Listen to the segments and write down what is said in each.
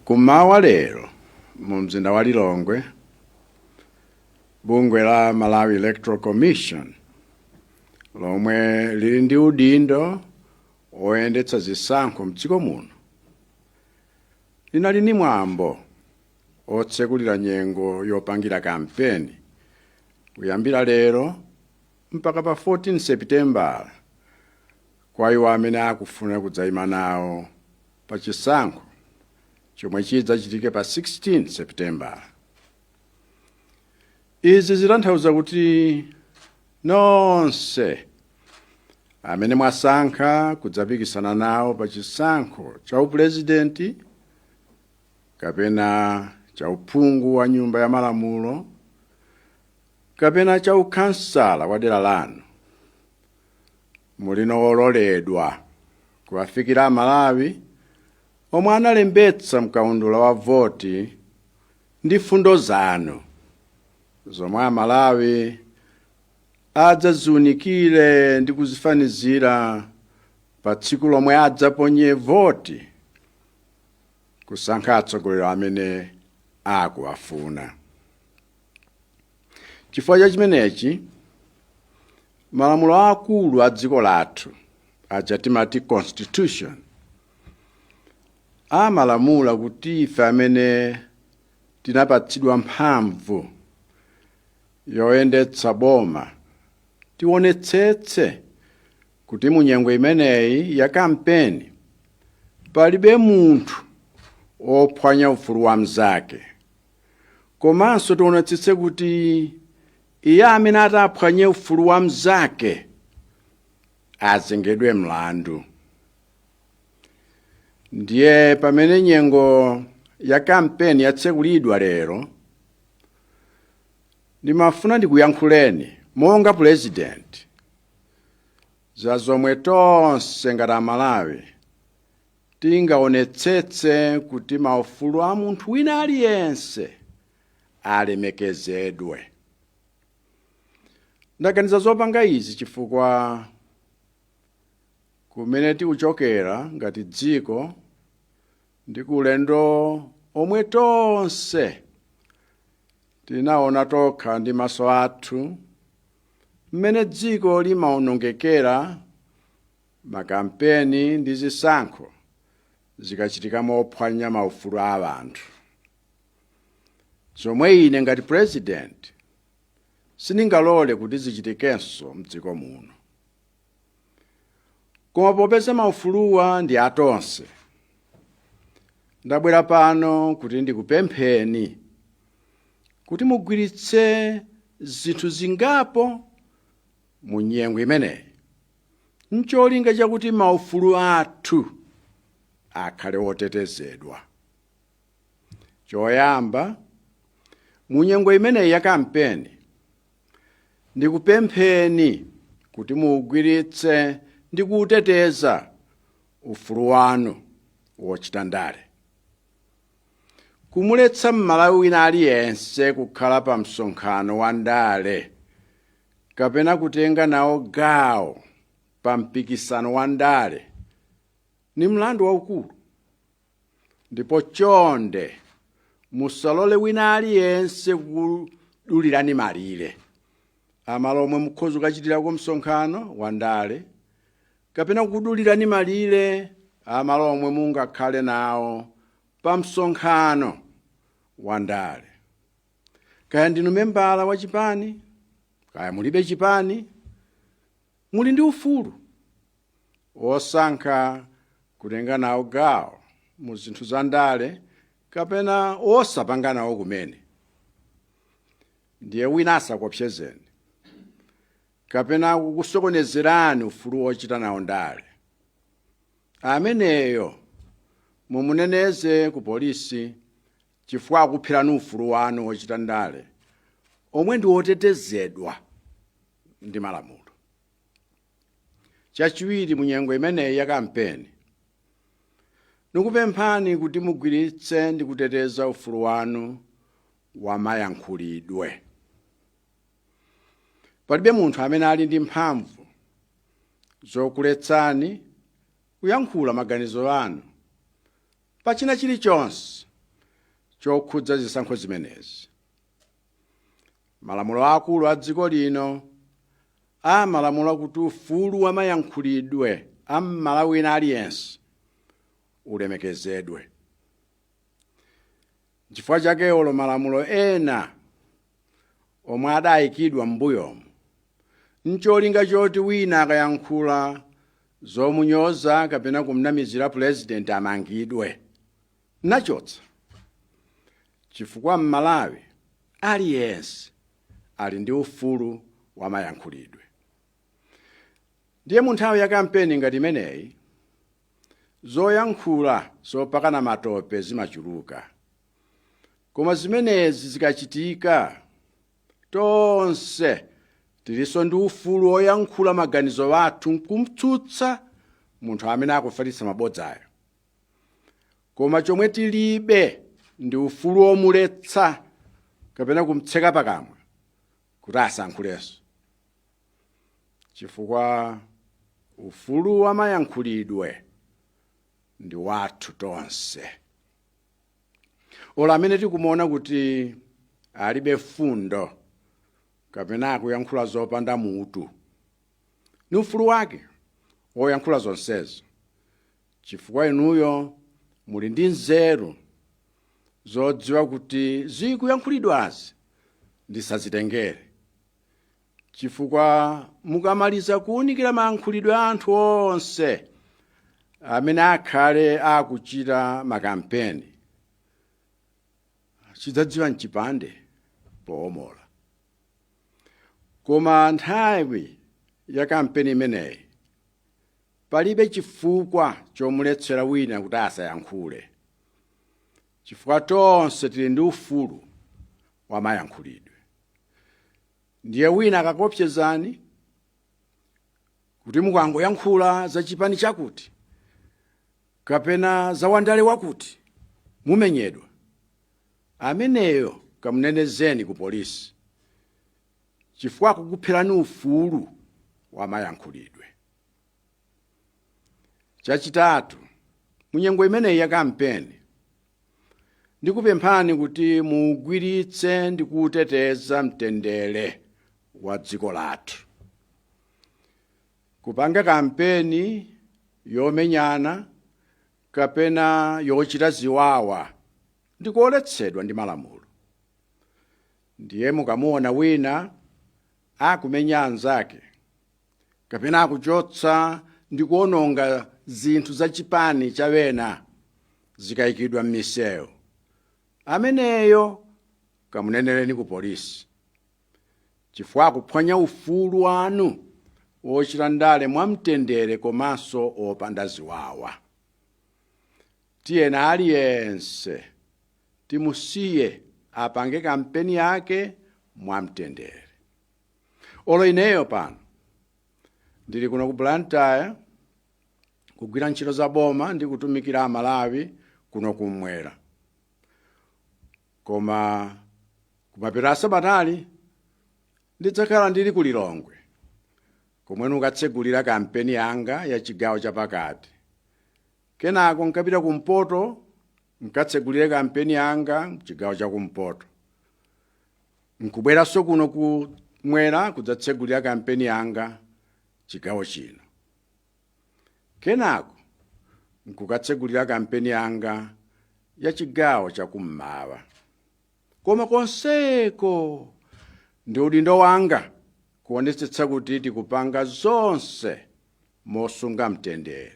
Kumawa lero mu mzinda wa Lilongwe, bungwe la Malawi Electoral Commission lomwe lili ndi udindo oyendetsa zisankho m'dziko muno linali ni mwambo otsekulira nyengo yopangira kampeni kuyambira lero mpaka pa 14 September kwa iwo amene akufuna kudzayima nawo pa chisankho chomwe chidzachitike pa 16 September. Izi zitanthauza kuti nonse amene mwasankha kudzapikisana nawo pa chisankho cha upurezidenti kapena cha uphungu wa nyumba ya malamulo kapena cha ukhansala wa dera lanu mulino ololedwa kuwafikira Amalawi omwe analembetsa mkaundula wa voti ndi fundo zanu zomwe Amalawi adzaziunikire ndi kuzifanizira pa tsiku lomwe adzaponye voti kusankha atsogoleri amene akuwafuna. Chifukwa cha chimenechi, malamulo akulu a dziko lathu aja timati constitution amalamula kuti ife amene tinapatsidwa mphamvu yoyendetsa boma tionetsetse kuti mu nyengo imeneyi ya kampeni palibe munthu ophwanya ufulu wa mnzake, komanso tionetsetse kuti iye amene ataphwanye ufulu wa mnzake azengedwe mlandu. Ndiye pamene nyengo ya kampeni yatsekulidwa lero, ndimafuna ndikuyankhuleni monga president za zomwe tonse ngati Amalawi tingaonetsetse kuti maufulu a munthu wina aliyense alemekezedwe. Ndaganiza zopanga izi chifukwa kumene tikuchokera ngati dziko ndi kulendo omwe tonse tinaona tokha ndi maso athu mmene dziko limaonongekera makampeni ndi zisankho zikachitika mophwanya maufulu a anthu. Zomwe ine ngati president sindingalole kuti zichitikenso m'dziko muno. Koma popeza maufuluwa ndi atonse, ndabwera pano kuti ndikupempheni kuti mugwiritse zinthu zingapo mu nyengo imeneyi n'cholinga chakuti maufulu athu akhale otetezedwa. Choyamba, mu nyengo imeneyi ya kampeni ndikupempheni kuti mugwiritse ndi kuteteza ufulu wanu wochita ndale. Kumuletsa Mmalawi wina aliyense kukhala pa msonkhano wa ndale kapena kutenga nawo gawo pa mpikisano wa ndale ni mlandu waukulu, ndipo chonde musalole wina aliyense kudulirani malire amalo omwe mukhoza kuchitirako msonkhano wa ndale kapena kudulirani malire amalo omwe mungakhale nawo pa msonkhano wa ndale. Kaya ndinu membala wa chipani, kaya mulibe chipani, muli ndi ufulu osankha kutenga nawo gawo mu zinthu za ndale kapena osapanga nawo kumene. Ndiye wina asakopsezeni kapena kukusokonezerani ufulu wochita nawo ndale. Ameneyo mumuneneze ku polisi chifukwa akuphirani ufulu wanu wochita ndale omwe ndi wotetezedwa ndi malamulo. Chachiwiri, mu nyengo imeneyi ya kampeni nikupemphani kuti mugwiritse ndi kuteteza ufulu wanu wa mayankhulidwe. Palibe munthu amene ali ndi mphamvu zokuletsani kuyankhula maganizo anu pachina chilichonse chokhudza zisankho zimenezi. Malamulo akulu a dziko lino amalamula kuti ufulu wa mayankhulidwe a Mmalawi wina aliyense ulemekezedwe. Chifukwa chake olo malamulo ena omwe adayikidwa m'mbuyomu ncholinga choti wina akayankhula zomunyoza kapena kumnamizira President amangidwe nachotsa. Chifukwa Mmalawi aliyense ali ndi ufulu wa mayankhulidwe. Ndiye mu nthawi ya kampeni ngati imeneyi zoyankhula zopakana matope zimachuluka. Koma zimenezi zikachitika tonse tilinso ndi ufulu woyankhula maganizo athu kumtsutsa munthu amene akufalitsa mabodzayo. Koma chomwe tilibe ndi ufulu womuletsa kapena kumtseka pakamwa kuti asankhulenso. Chifukwa ufulu wa mayankhulidwe ndi wathu tonse. Ola amene tikumuona kuti alibe fundo kapena akuyankhula zopanda mutu ni ufulu wake woyankhula zonsezo. Chifukwa inuyo muli ndi nzeru zodziwa kuti zikuyankhulidwazi ndisazitengere. Chifukwa mukamaliza kuwunikira mayankhulidwe a anthu onse amene akhale akuchita makampeni, chidzadziwa mchipande poomola. Koma nthawi ya kampeni imeneyi palibe chifukwa chomuletsera wina kuti asayankhule. Chifukwa tonse tili ndi ufulu wa mayankhulidwe. Ndiye wina akakopsezani kuti mukangoyankhula za chipani chakuti kapena za wandale wakuti mumenyedwa, ameneyo kamunenezeni ku polisi. Chifukwa kukupherani ufulu wa mayankhulidwe. Chachitatu, munyengo imeneyi ya kampeni ndikupemphani kuti mugwiritse ndi kuteteza mtendere wa dziko lathu. Kupanga kampeni yomenyana kapena yochita ziwawa ndikuoletsedwa ndi malamulo. Ndiye mukamuona wina akumenya anzake kapena akuchotsa ndi kuononga zinthu za chipani cha wena zikayikidwa m'misewu, ameneyo kamunenereni ku polisi. Chifukwa akuphwanya ufulu wanu wochita ndale mwamtendere komanso opanda ziwawa. Tiyena aliyense timusiye apange kampeni yake mwamtendere. Olo ineyo pano ndili kuno ku Blantyre kugwira ntchito za boma ndi kutumikira Amalawi kuno kumwera. Koma kumapita sabatali ndidzakhala ndili ku Lilongwe komwe nukatsegulira kampeni yanga ya chigawo chapakati. Kenako nkapita kumpoto nkatsegulire kampeni yanga chigawo cha kumpoto. Nkubweranso kuno kumwera kudzatsegulira kampeni yanga chigawo chino. Kenako nkukatsegulira kampeni yanga ya chigawo cha kummawa. Koma konseko ndi udindo wanga kuonetsetsa kuti tikupanga zonse mosunga mtendere.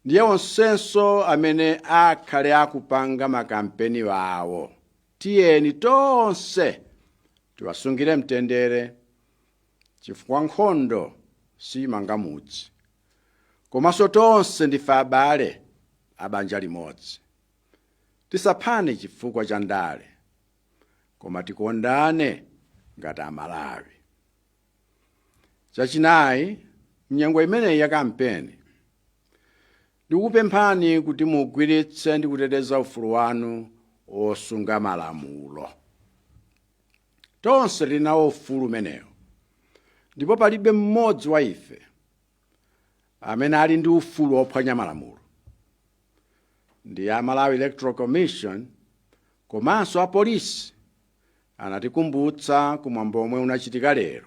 Ndiye onsenso amene akhale akupanga makampeni wawo tiyeni tonse tiwasungire mtendere. Chifukwa nkhondo simanga mudzi, komanso tonse ndife abale abanja limodzi. Tisaphane chifukwa cha ndale, koma tikondane ngati Amalawi. Chachinayi, mnyengo imeneyi ya kampeni ndikupemphani kuti mugwiritse ndi kuteteza ufulu wanu osunga malamulo. Tonse linawo ufulu umenewo, ndipo palibe mmodzi wa ife amene ali ndi ufulu wophwanya malamulo. ndi ya Malawi Electoral Commission komanso apolisi anatikumbutsa kumwambo omwe unachitika lero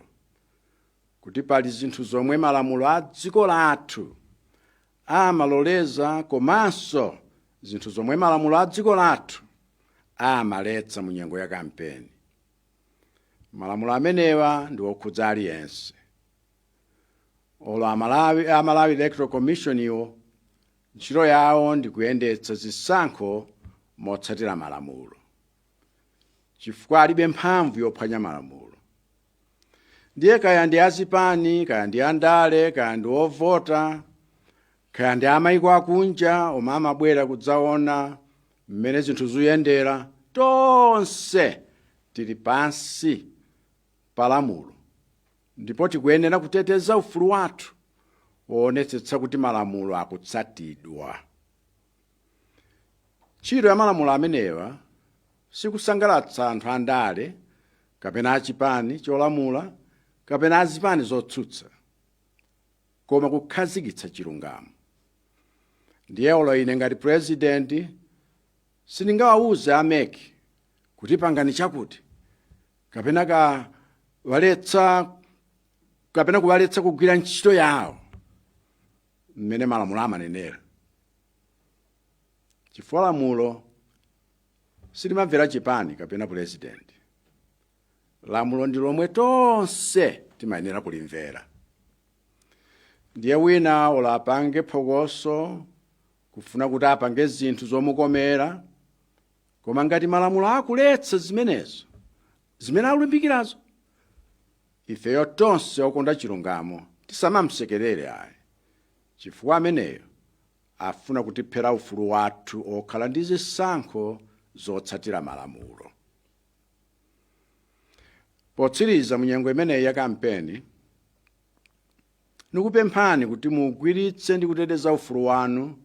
kuti pali zinthu zomwe malamulo a dziko lathu amaloleza komanso zinthu zomwe malamulo a dziko lathu amaletsa mu nyengo ya kampeni. Malamulo amenewa ndi okhudza aliyense. Olo Malawi Electoral Commission iwo ntchito yawo ndi kuyendetsa zisankho motsatira malamulo, chifukwa alibe mphamvu yophwanya malamulo. Ndiye kaya ndi azipani, kaya ndi andale, kaya ndi ovota, kaya ndi amayiko akunja omwe amabwera kudzaona mmene zinthu zikuyendera, tonse tili pansi pa lamulo, ndipo tikuyenera kuteteza ufulu wathu woonetsetsa kuti malamulo akutsatidwa. Ntchito ya malamulo amenewa sikusangalatsa anthu andale kapena achipani cholamula kapena azipani zotsutsa, koma kukhazikitsa chilungamo. Ndiye olo ine ngati president sindingawawuze ameki kuti pangani chakuti kapena kuwaletsa kugwira ntchito yawo mmene malamulo amanenera, chifukwa lamulo silimamvera chipani kapena president. Lamulo ndi lomwe tonse timayenera kulimvera. Ndiye wina ola apange phokoso kufuna kuti apange zinthu zomukomera, koma ngati malamulo akuletsa zimenezo zimene akulimbikirazo, ifeyo tonse okonda chilungamo tisamamsekerere ayi, chifukwa ameneyo afuna kutiphera ufulu wathu okhala ndi zisankho zotsatira malamulo. Potsiriza mu nyengo imeneyi ya kampeni, nikupemphani kuti mugwiritse ndi kuteteza ufulu wanu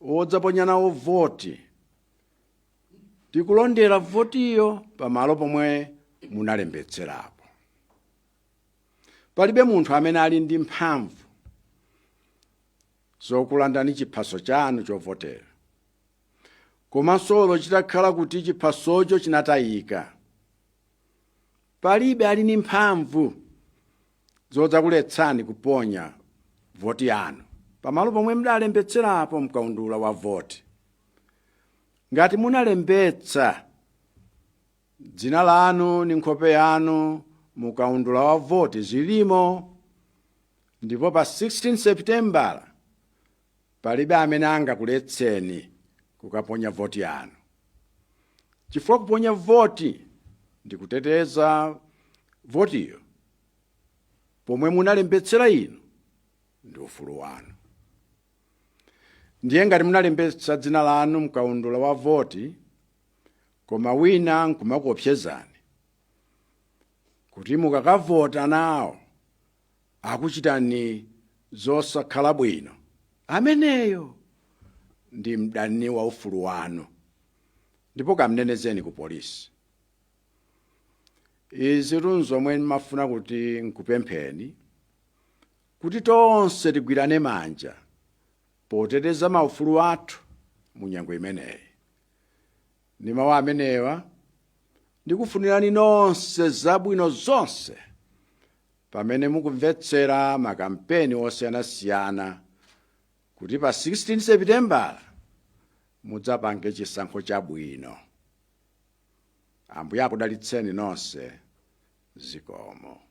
odzaponya nawo voti ndi kulondera votiyo pamalo pomwe munalembetserapo. Palibe munthu amene ali ndi mphamvu zokulandani chiphaso chanu chovotera, komanso chitakhala kuti chiphasocho chinatayika, palibe ali ndi mphamvu zodzakuletsani kuponya voti yanu pamalo pomwe mudalembetserapo mkaundula wa voti. Ngati munalembetsa dzina lanu ndi nkhope yanu mukaundula wa voti zilimo, ndipo pa 16 September palibe amene angakuletseni kukaponya voti yanu, chifukwa kuponya voti ndi kuteteza votiyo pomwe munalembetsera inu ndi ufulu wanu. Ndiye ngati munalembetsa dzina lanu mkaundula wa voti koma wina nkumakuopsezani kuti mukakavota nawo akuchitani zosakhala bwino, ameneyo ndi mdani wa ufulu wanu, ndipo kamnenezeni ku polisi. Izi zomwe mafuna kuti nkupempheni kuti tonse tigwirane manja poteteza maufulu athu mu nyengo imeneyi. Ndi mawu amenewa ndikufunirani nonse zabwino zonse pamene mukumvetsera makampeni osiyanasiyana kuti pa 16 September mudzapange chisankho chabwino. Ambuye akudalitseni nonse. Zikomo.